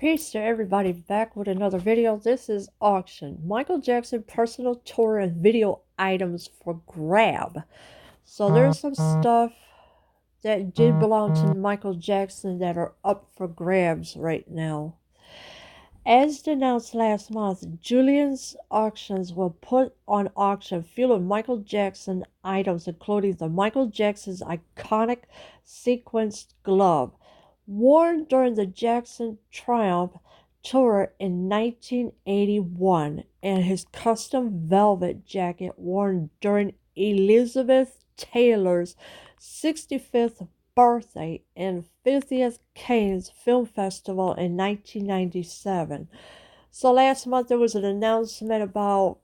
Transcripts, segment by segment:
Peace to everybody, back with another video. This is auction. Michael Jackson personal tour and video items for grab. So there's some stuff that did belong to Michael Jackson that are up for grabs right now. As announced last month, Julien's Auctions will put on auction a few of Michael Jackson items, including the Michael Jackson's iconic sequenced glove, worn during the Jackson Triumph tour in 1981, and his custom velvet jacket worn during Elizabeth Taylor's 65th birthday and 50th Cannes Film Festival in 1997. So last month there was an announcement about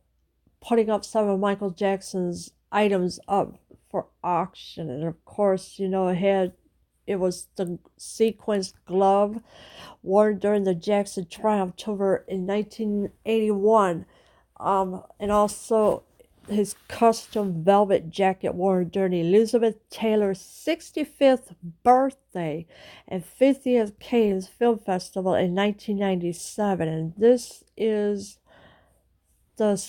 putting up some of Michael Jackson's items up for auction, and of course, it was the sequenced glove worn during the Jackson Triumph tour in 1981, and also his custom velvet jacket worn during Elizabeth Taylor's 65th birthday and 50th Cannes Film Festival in 1997. And this is the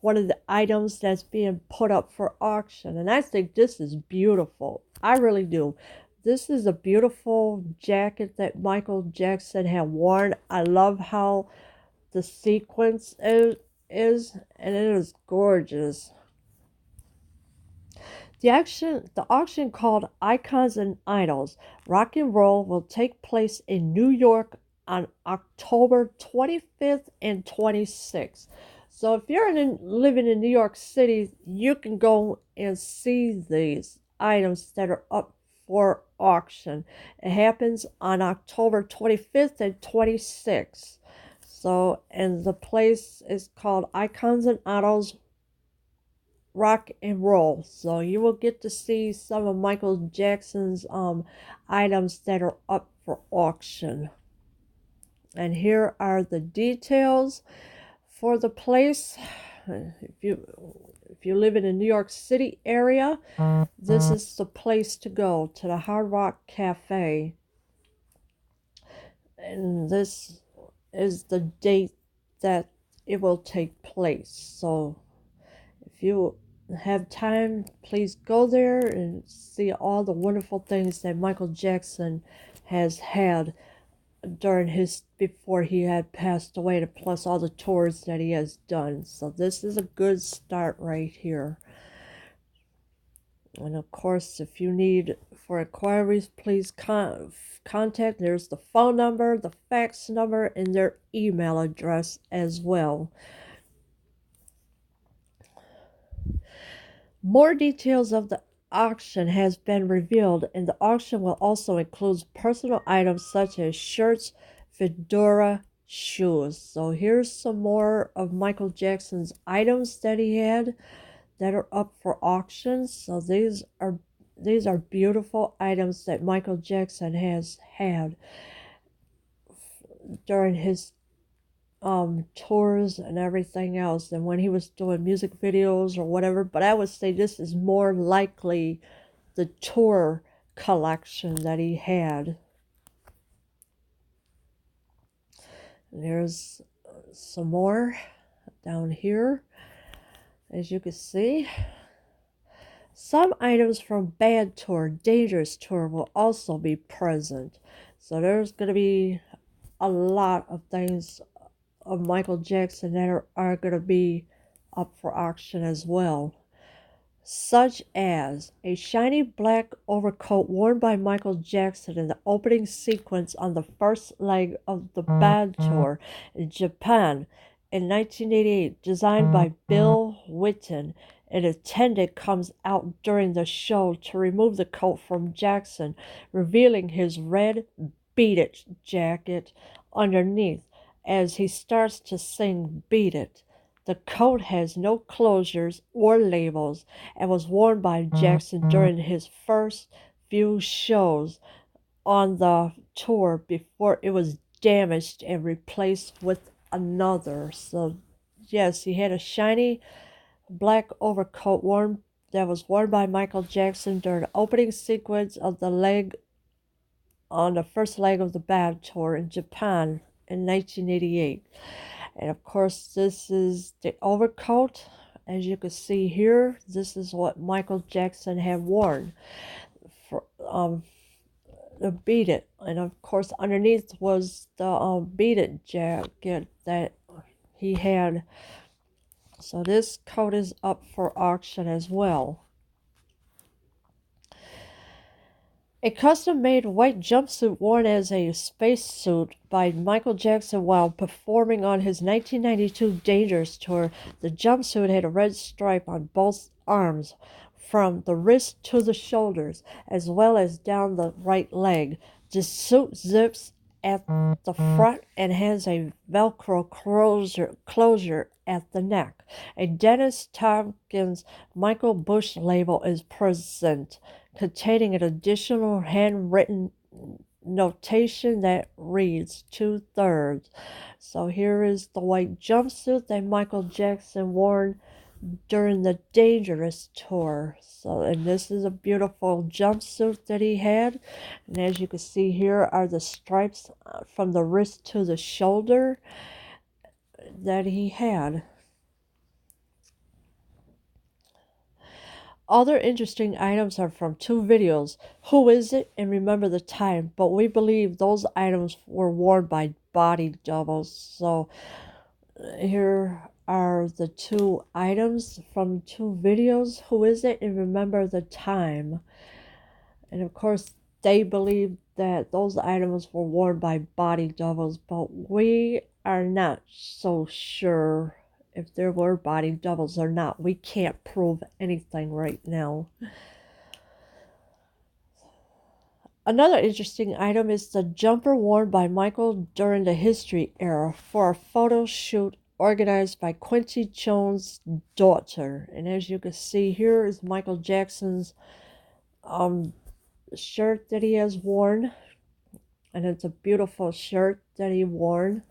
one of the items that's being put up for auction, and I think this is beautiful. I really do. This is a beautiful jacket that Michael Jackson had worn. I love how the sequence is, and it is gorgeous. The auction called Icons and Idols Rock and Roll will take place in New York on October 25th and 26th. So if you're living in New York City, you can go and see these items that are up for auction. It happens on October 25th and 26th. So, and the place is called Icons and Idols Rock and Roll. So you will get to see some of Michael Jackson's items that are up for auction. And here are the details for the place. If you live in the New York City area, this is the place to go, to the Hard Rock Cafe. And this is the date that it will take place. So if you have time, please go there and see all the wonderful things that Michael Jackson has had before he had passed away, plus all the tours that he has done. So this is a good start right here. And of course, if you need for inquiries, please contact. There's the phone number, the fax number, and their email address as well. More details of the auction has been revealed, and the auction will also include personal items such as shirts, fedora, shoes. So here's some more of Michael Jackson's items that he had that are up for auction. So these are beautiful items that Michael Jackson has had during his tours and everything else, and when he was doing music videos or whatever. But I would say this is more likely the tour collection that he had. And there's some more down here, as you can see. Some items from Bad Tour, Dangerous Tour will also be present. So there's going to be a lot of things of Michael Jackson that are going to be up for auction as well, such as a shiny black overcoat worn by Michael Jackson in the opening sequence on the first leg of the Bad Tour in Japan in 1988, designed by Bill Whitton. An attendant comes out during the show to remove the coat from Jackson, revealing his red Beat It jacket underneath as he starts to sing Beat It. The coat has no closures or labels and was worn by Jackson during his first few shows on the tour before it was damaged and replaced with another. So yes, he had a shiny black overcoat that was worn by Michael Jackson during the opening sequence of the leg on the first leg of the BAD tour in Japan in 1988. And of course, this is the overcoat. As you can see here, this is what Michael Jackson had worn for the Beat It. And of course, underneath was the Beat It jacket that he had. So this coat is up for auction as well. A custom-made white jumpsuit worn as a spacesuit by Michael Jackson while performing on his 1992 Dangerous tour. The jumpsuit had a red stripe on both arms from the wrist to the shoulders, as well as down the right leg. The suit zips at the front and has a Velcro closure at the neck. A Dennis Tompkins Michael Bush label is present, containing an additional handwritten notation that reads 2/3. So here is the white jumpsuit that Michael Jackson wore during the Dangerous tour. So, and this is a beautiful jumpsuit that he had. And as you can see here are the stripes from the wrist to the shoulder that he had. Other interesting items are from 2 videos, Who Is It and Remember the Time, but we believe those items were worn by body doubles. So here are the 2 items from 2 videos, Who Is It and Remember the Time. And of course, they believe that those items were worn by body doubles, but we are not so sure if there were body doubles or not. We can't prove anything right now. Another interesting item is the jumper worn by Michael during the History era for a photo shoot organized by Quincy Jones' daughter. And as you can see, here is Michael Jackson's shirt that he has worn. And it's a beautiful shirt that he wore.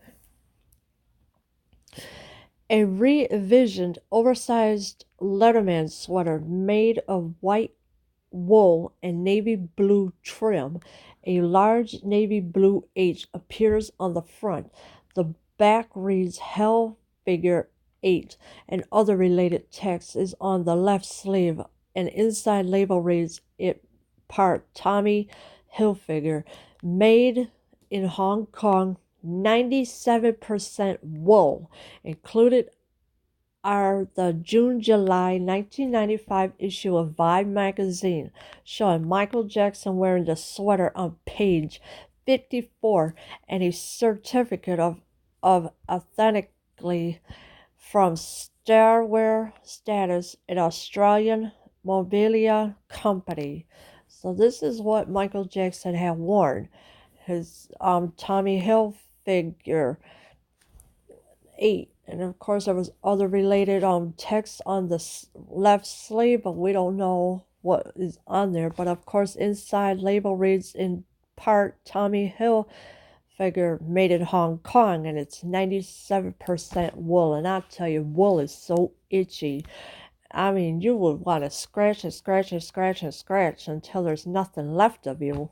A re-envisioned, oversized Letterman sweater made of white wool and navy blue trim. A large navy blue H appears on the front. The back reads Hell Figure 8, and other related text is on the left sleeve. An inside label reads It Part Tommy Hilfiger, made in Hong Kong, 97% wool. Included are the June-July 1995 issue of Vibe magazine, showing Michael Jackson wearing the sweater on page 54 and a certificate of authentically from Starwear Status, an Australian mobilia company. So this is what Michael Jackson had worn. His Tommy Hilfiger 8. And of course, there was other related text on the left sleeve, but we don't know what is on there. But of course, inside label reads In Part Tommy Hilfiger, made in Hong Kong, and it's 97% wool. And I'll tell you, wool is so itchy. I mean, you would want to scratch and scratch and scratch and scratch until there's nothing left of you.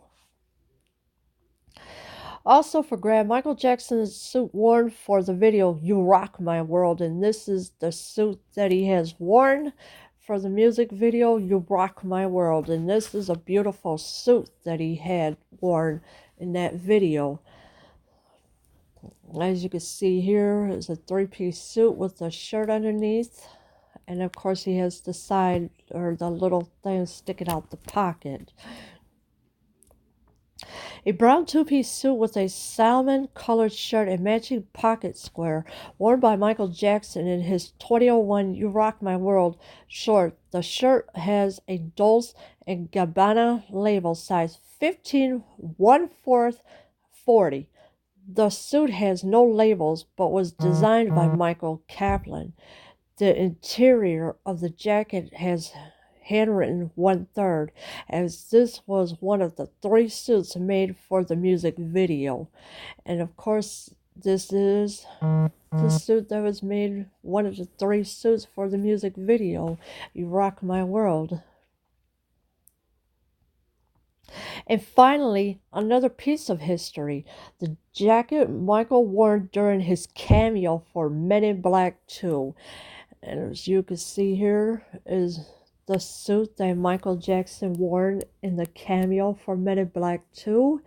Also for grab, Michael Jackson's suit worn for the video You Rock My World, and this is the suit that he has worn for the music video You Rock My World, and this is a beautiful suit that he had worn in that video. As you can see here, it's a 3-piece suit with a shirt underneath, and of course he has the side or the little thing sticking out the pocket. A brown 2-piece suit with a salmon-colored shirt and matching pocket square, worn by Michael Jackson in his 2001 You Rock My World short. The shirt has a Dolce & Gabbana label, size 15 1/4 40. The suit has no labels, but was designed by Michael Kaplan. The interior of the jacket has handwritten 1/3, as this was one of the 3 suits made for the music video. And of course, this is the suit that was made, one of the 3 suits for the music video, You Rock My World. And finally, another piece of history, the jacket Michael wore during his cameo for Men in Black 2. And as you can see here is the suit that Michael Jackson wore in the cameo for Men in Black 2.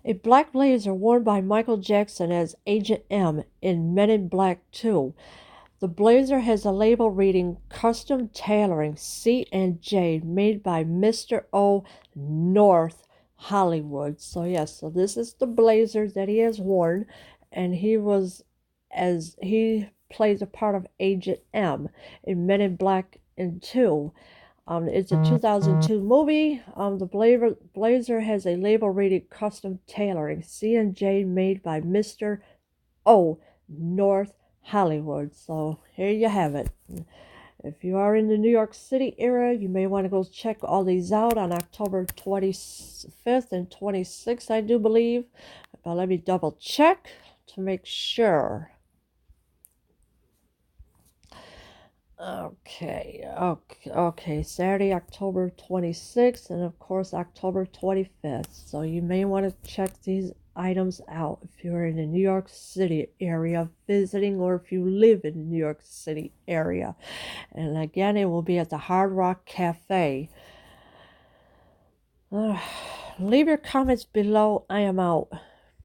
A black blazer worn by Michael Jackson as Agent M in Men in Black 2. The blazer has a label reading Custom Tailoring C&J made by Mr. O North Hollywood. So yes, so this is the blazer that he has worn, and he plays a part of Agent M in Men in Black 2. It's a 2002 movie. The blazer has a label reading Custom Tailoring C&J made by Mr. O North Hollywood. So here you have it. If you are in the New York City area, you may want to go check all these out on October 25th and 26th, I do believe. But let me double check to make sure. Okay, Saturday, October 26th, and of course, October 25th. So you may want to check these items out if you're in the New York City area visiting, or if you live in the New York City area. And again, it will be at the Hard Rock Cafe. Leave your comments below. I am out.